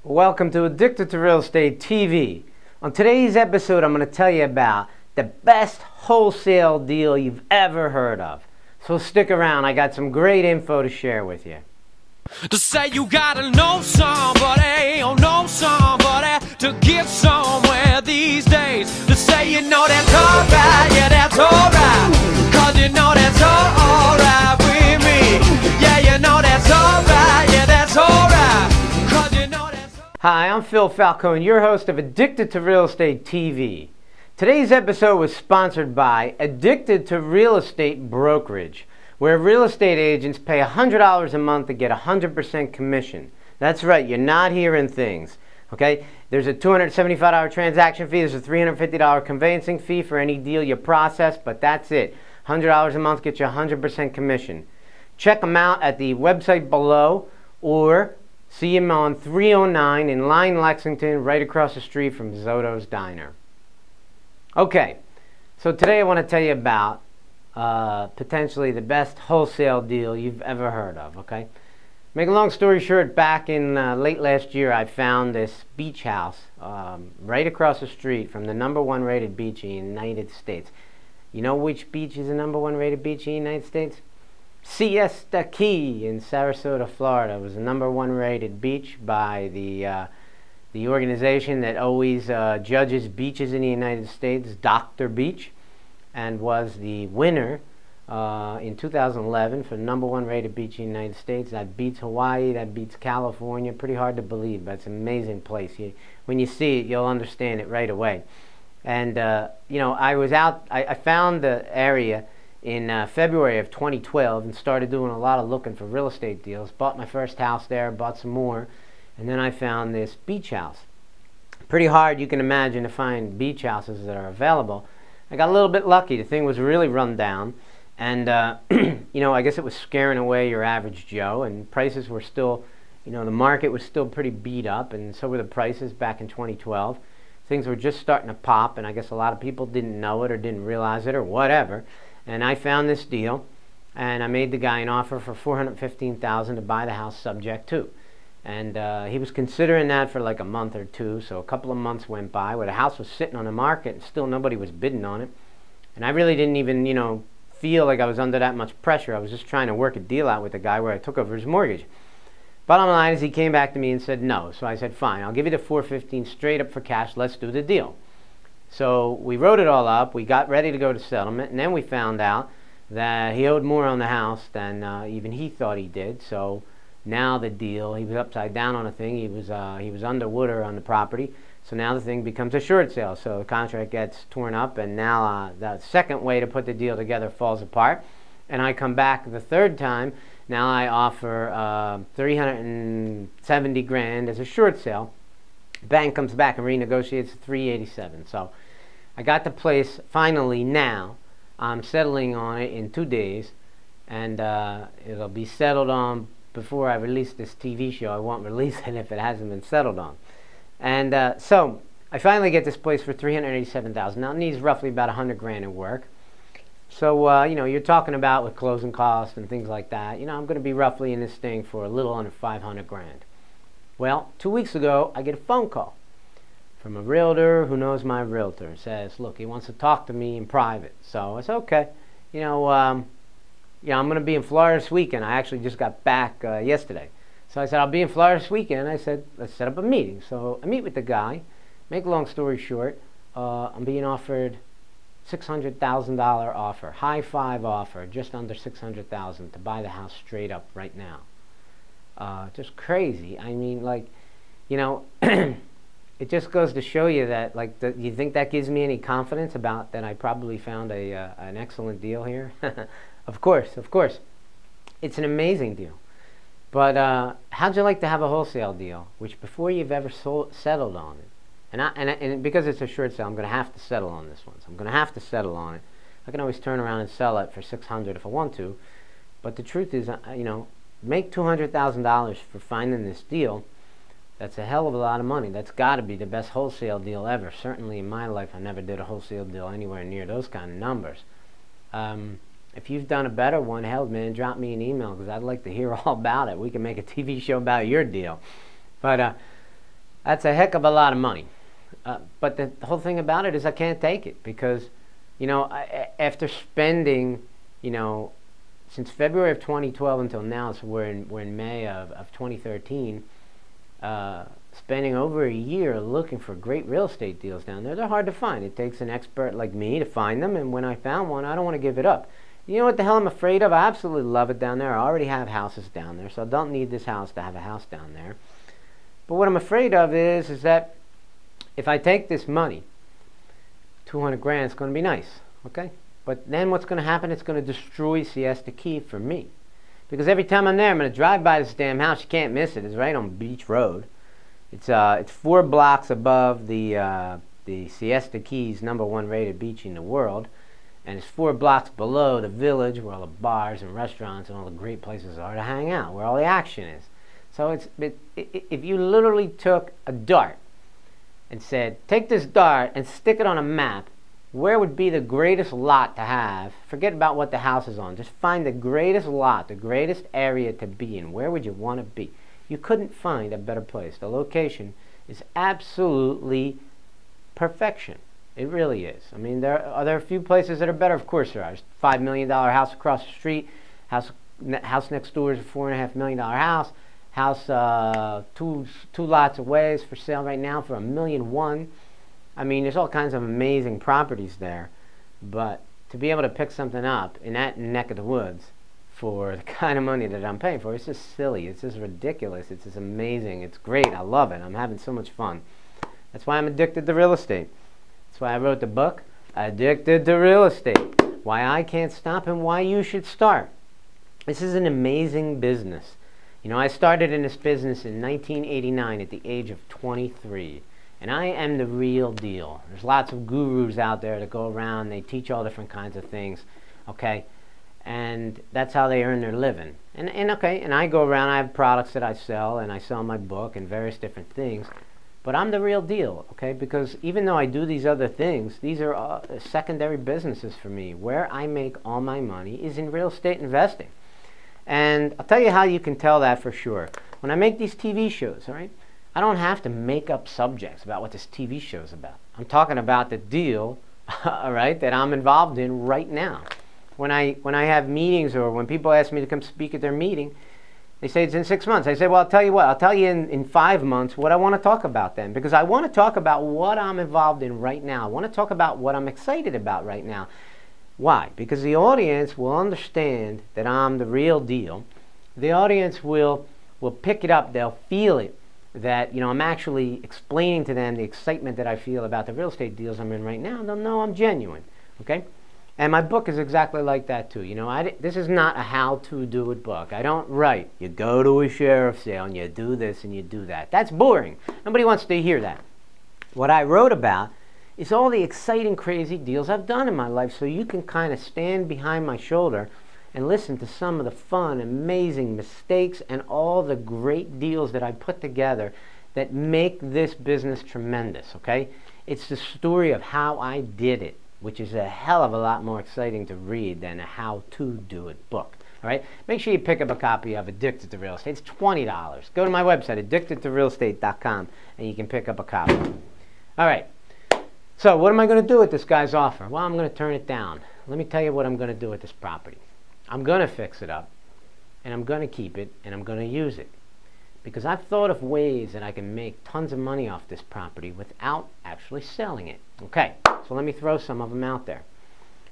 Welcome to Addicted to Real Estate TV. On today's episode, I'm going to tell you about the best wholesale deal you've ever heard of. So stick around, I got some great info to share with you. To say you gotta know somebody, or know somebody to get somewhere these days. To say you know that's alright, yeah that's alright. Cause you know that's alright with me. Yeah, you know that's alright, yeah that's alright. Cause you know that's alright. Hi, I'm Phil Falcone, your host of Addicted to Real Estate TV. Today's episode was sponsored by Addicted to Real Estate Brokerage, where real estate agents pay $100 a month to get 100% commission. That's right, you're not hearing things. Okay? There's a $275 transaction fee, there's a $350 conveyancing fee for any deal you process, but that's it. $100 a month gets you 100% commission. Check them out at the website below or see them on 309 in Line, Lexington, right across the street from Zotto's Diner. Okay, so today I want to tell you about potentially the best wholesale deal you've ever heard of, okay? Make a long story short, back in late last year, I found this beach house right across the street from the #1 rated beach in the United States. You know which beach is the #1 rated beach in the United States? Siesta Key in Sarasota, Florida. It was the #1 rated beach by the organization that always judges beaches in the United States, Dr. Beach, and was the winner in 2011 for the #1 rated beach in the United States. That beats Hawaii, that beats California. Pretty hard to believe, but it's an amazing place. When you see it, you'll understand it right away. And you know, I found the area in February of 2012 and started doing a lot of looking for real estate deals. Bought my first house there, bought some more, and then I found this beach house. Pretty hard, you can imagine, to find beach houses that are available. I got a little bit lucky. The thing was really run down, and you know, I guess it was scaring away your average Joe, and prices were still, you know, the market was still pretty beat up, and so were the prices back in 2012. Things were just starting to pop, and I guess a lot of people didn't know it or didn't realize it or whatever. And I found this deal, and I made the guy an offer for $415,000 to buy the house subject to. And he was considering that for like a month or two, so a couple of months went by where the house was sitting on the market and still nobody was bidding on it. And I really didn't even, you know, feel like I was under that much pressure. I was just trying to work a deal out with the guy where I took over his mortgage. Bottom line is he came back to me and said no. So I said, fine, I'll give you the $415 straight up for cash. Let's do the deal. So we wrote it all up. We got ready to go to settlement, and then we found out that he owed more on the house than even he thought he did. So now the deal, he was upside down on the thing. He was underwater on the property. So now the thing becomes a short sale. So the contract gets torn up, and now the second way to put the deal together falls apart. And I come back the third time. Now I offer $370,000 as a short sale. The bank comes back and renegotiates $387,000. So I got the place finally now. I'm settling on it in 2 days, and it'll be settled on before I release this TV show. I won't release it if it hasn't been settled on. And so I finally get this place for $387,000. Now it needs roughly about $100,000 in work. So you know, you're talking about with closing costs and things like that. You know, I'm going to be roughly in this thing for a little under $500,000. Well, 2 weeks ago, I get a phone call from a realtor who knows my realtor. It says, look, he wants to talk to me in private. So I said, okay. You know, I'm going to be in Florida this weekend. I actually just got back yesterday. So I said, I'll be in Florida this weekend. I said, let's set up a meeting. So I meet with the guy. Make a long story short, I'm being offered $600,000 offer, high five offer, just under $600,000 to buy the house straight up right now. Just crazy. I mean, like, you know, it just goes to show you that, like, you think that gives me any confidence about that I probably found an excellent deal here? Of course. It's an amazing deal. But how'd you like to have a wholesale deal, which before you've ever settled on it? And because it's a short sale, I'm going to have to settle on this one. So I'm going to have to settle on it. I can always turn around and sell it for $600,000 if I want to. But the truth is, you know, make $200,000 for finding this deal. That's a hell of a lot of money. That's got to be the best wholesale deal ever. Certainly in my life, I never did a wholesale deal anywhere near those kind of numbers. If you've done a better one, hell, man, drop me an email because I'd like to hear all about it. We can make a TV show about your deal. But That's a heck of a lot of money. But the whole thing about it is I can't take it because, you know, after spending, you know, since February of 2012 until now, so we're in May of 2013, spending over a year looking for great real estate deals down there. They're hard to find. It takes an expert like me to find them, and when I found one, I don't want to give it up. You know what the hell I'm afraid of? I absolutely love it down there. I already have houses down there, so I don't need this house to have a house down there. But what I'm afraid of is that if I take this money, 200 grand is going to be nice, okay? But then what's going to happen? It's going to destroy Siesta Key for me. Because every time I'm there, I'm going to drive by this damn house. You can't miss it. It's right on Beach Road. It's 4 blocks above the Siesta Key's #1 rated beach in the world. And it's 4 blocks below the village where all the bars and restaurants and all the great places are to hang out, where all the action is. So if you literally took a dart and said, take this dart and stick it on a map, where would be the greatest lot to have? Forget about what the house is on. Just find the greatest lot, the greatest area to be in. Where would you want to be? You couldn't find a better place. The location is absolutely perfection. It really is. I mean, are there a few places that are better? Of course there are. There's a $5 million house across the street. House next door is a $4.5 million house. House two lots away is for sale right now for $1.1 million. I mean, there's all kinds of amazing properties there. But to be able to pick something up in that neck of the woods for the kind of money that I'm paying for, it's just silly. It's just ridiculous. It's just amazing. It's great. I love it. I'm having so much fun. That's why I'm addicted to real estate. That's why I wrote the book, Addicted to Real Estate. Why I can't stop and why you should start. This is an amazing business. You know, I started in this business in 1989 at the age of 23. And I am the real deal. There's lots of gurus out there that go around. They teach all different kinds of things, okay? And that's how they earn their living. And I go around. I have products that I sell, and I sell my book and various different things. But I'm the real deal, okay? Because even though I do these other things, these are secondary businesses for me. Where I make all my money is in real estate investing. And I'll tell you how you can tell that for sure. When I make these TV shows, all right, I don't have to make up subjects about what this TV show is about. I'm talking about the deal, all right, that I'm involved in right now. When I have meetings or when people ask me to come speak at their meeting, they say it's in 6 months. I say, well, I'll tell you what. I'll tell you in 5 months what I want to talk about then. Because I want to talk about what I'm involved in right now. I want to talk about what I'm excited about right now. Why? Because the audience will understand that I'm the real deal. The audience will pick it up. They'll feel it. That, you know, I'm actually explaining to them the excitement that I feel about the real estate deals I'm in right now. They'll know I'm genuine. Okay? And my book is exactly like that too. You know, this is not a how-to-do-it book. I don't write, you go to a sheriff's sale and you do this and you do that. That's boring. Nobody wants to hear that. What I wrote about is all the exciting, crazy deals I've done in my life, so you can kind of stand behind my shoulder and listen to some of the fun, amazing mistakes and all the great deals that I put together that make this business tremendous, okay? It's the story of how I did it, which is a hell of a lot more exciting to read than a how-to-do-it book. All right? Make sure you pick up a copy of Addicted to Real Estate. It's $20. Go to my website, addictedtorealestate.com, and you can pick up a copy. All right. So what am I going to do with this guy's offer? Well, I'm going to turn it down. Let me tell you what I'm going to do with this property. I'm going to fix it up, and I'm going to keep it, and I'm going to use it. Because I've thought of ways that I can make tons of money off this property without actually selling it. Okay, so let me throw some of them out there.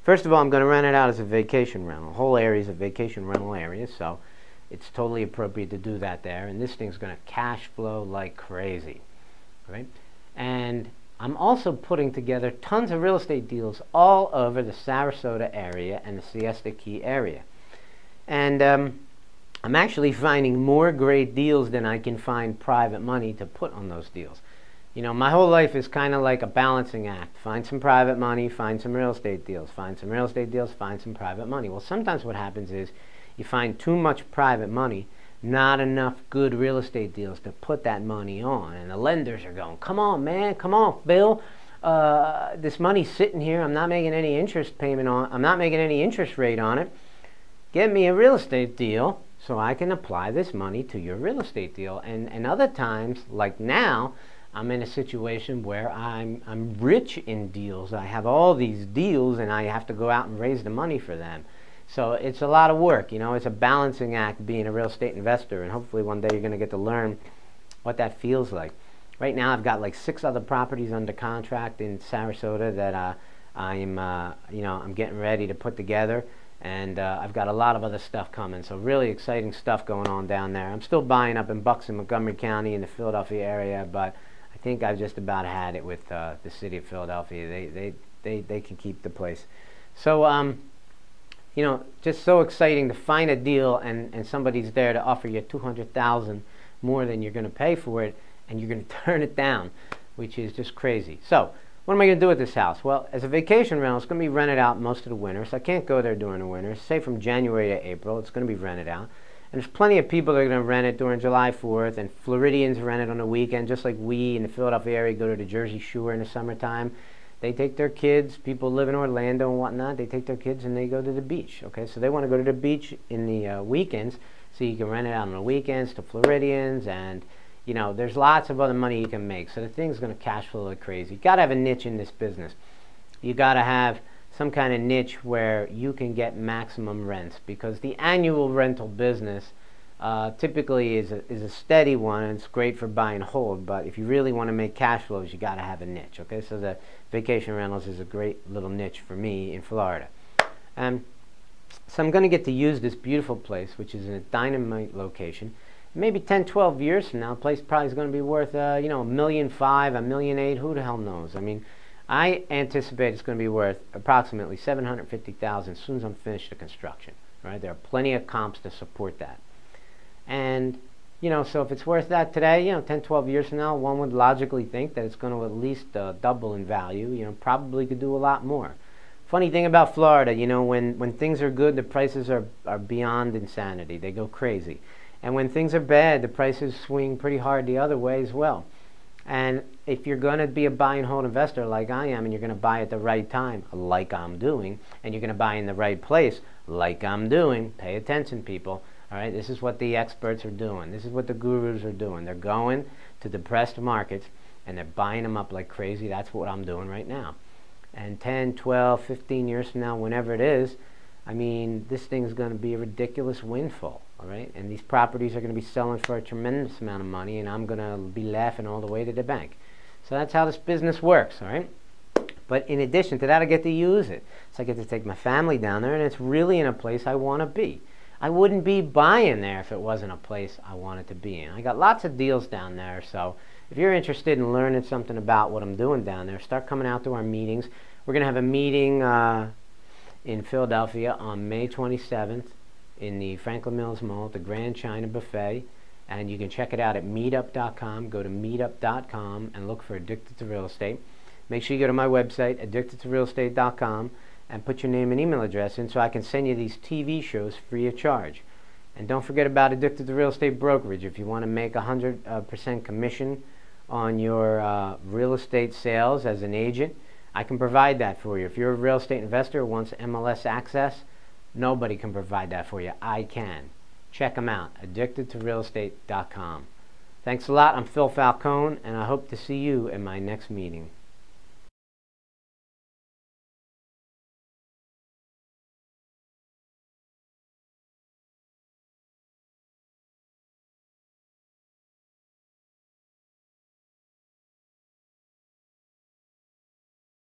First of all, I'm going to rent it out as a vacation rental. The whole area is a vacation rental area, so it's totally appropriate to do that there. And this thing's going to cash flow like crazy. Right? And I'm also putting together tons of real estate deals all over the Sarasota area and the Siesta Key area. And I'm actually finding more great deals than I can find private money to put on those deals. You know, my whole life is kind of like a balancing act. Find some private money, find some real estate deals, find some real estate deals, find some private money. Well, sometimes what happens is you find too much private money, not enough good real estate deals to put that money on. And the lenders are going, come on, man, come on, Phil. This money's sitting here. I'm not making any interest payment on. I'm not making any interest rate on it. Get me a real estate deal so I can apply this money to your real estate deal. And other times, like now, I'm in a situation where I'm rich in deals. I have all these deals, and I have to go out and raise the money for them. So it's a lot of work, you know. It's a balancing act being a real estate investor, and hopefully one day you're going to get to learn what that feels like. Right now I've got like 6 other properties under contract in Sarasota that I'm getting ready to put together, and I've got a lot of other stuff coming. So really exciting stuff going on down there. I'm still buying up in Bucks and Montgomery County in the Philadelphia area, but I think I've just about had it with the city of Philadelphia. They can keep the place. So you know, just so exciting to find a deal and somebody's there to offer you $200,000 more than you're going to pay for it, and you're going to turn it down, which is just crazy. So what am I going to do with this house? Well, as a vacation rental, it's going to be rented out most of the winter, so I can't go there during the winter. Say from January to April, it's going to be rented out. And there's plenty of people that are going to rent it during July 4th, and Floridians rent it on the weekend, just like we in the Philadelphia area go to the Jersey Shore in the summertime. They take their kids, people live in Orlando and whatnot, they take their kids and they go to the beach. Okay, so they want to go to the beach in the weekends, so you can rent it out on the weekends to Floridians, and you know, there's lots of other money you can make. So the thing's going to cash flow like crazy. You got to have a niche in this business. You got to have some kind of niche where you can get maximum rents, because the annual rental business typically is a steady one, and it's great for buy and hold. But if you really want to make cash flows, you got to have a niche. Okay, so the vacation rentals is a great little niche for me in Florida. So I'm going to get to use this beautiful place, which is in a dynamite location. Maybe 10, 12 years from now, the place probably is going to be worth, you know, $1.5 million, $1.8 million. Who the hell knows? I mean, I anticipate it's going to be worth approximately $750,000 as soon as I'm finished the construction. Right? There are plenty of comps to support that. And, you know, so if it's worth that today, you know, 10, 12 years from now, one would logically think that it's going to at least double in value. You know, probably could do a lot more. Funny thing about Florida, you know, when things are good, the prices are beyond insanity. They go crazy. And when things are bad, the prices swing pretty hard the other way as well. And if you're going to be a buy and hold investor like I am, and you're going to buy at the right time, like I'm doing, and you're going to buy in the right place, like I'm doing, pay attention, people. All right, this is what the experts are doing. This is what the gurus are doing. They're going to depressed markets, and they're buying them up like crazy. That's what I'm doing right now. And 10, 12, 15 years from now, whenever it is, I mean, this thing's going to be a ridiculous windfall, all right? And these properties are going to be selling for a tremendous amount of money, and I'm going to be laughing all the way to the bank. So that's how this business works, all right? But in addition to that, I get to use it. So I get to take my family down there, and it's really in a place I want to be. I wouldn't be buying there if it wasn't a place I wanted to be in. I got lots of deals down there, so if you're interested in learning something about what I'm doing down there, start coming out to our meetings. We're going to have a meeting in Philadelphia on May 27th in the Franklin Mills Mall at the Grand China Buffet, and you can check it out at meetup.com. Go to meetup.com and look for Addicted to Real Estate. Make sure you go to my website, addictedtorealestate.com, and put your name and email address in so I can send you these TV shows free of charge. And don't forget about Addicted to Real Estate Brokerage. If you want to make 100% commission on your real estate sales as an agent, I can provide that for you. If you're a real estate investor who wants MLS access, nobody can provide that for you. I can. Check them out, addictedtorealestate.com. Thanks a lot. I'm Phil Falcone, and I hope to see you in my next meeting.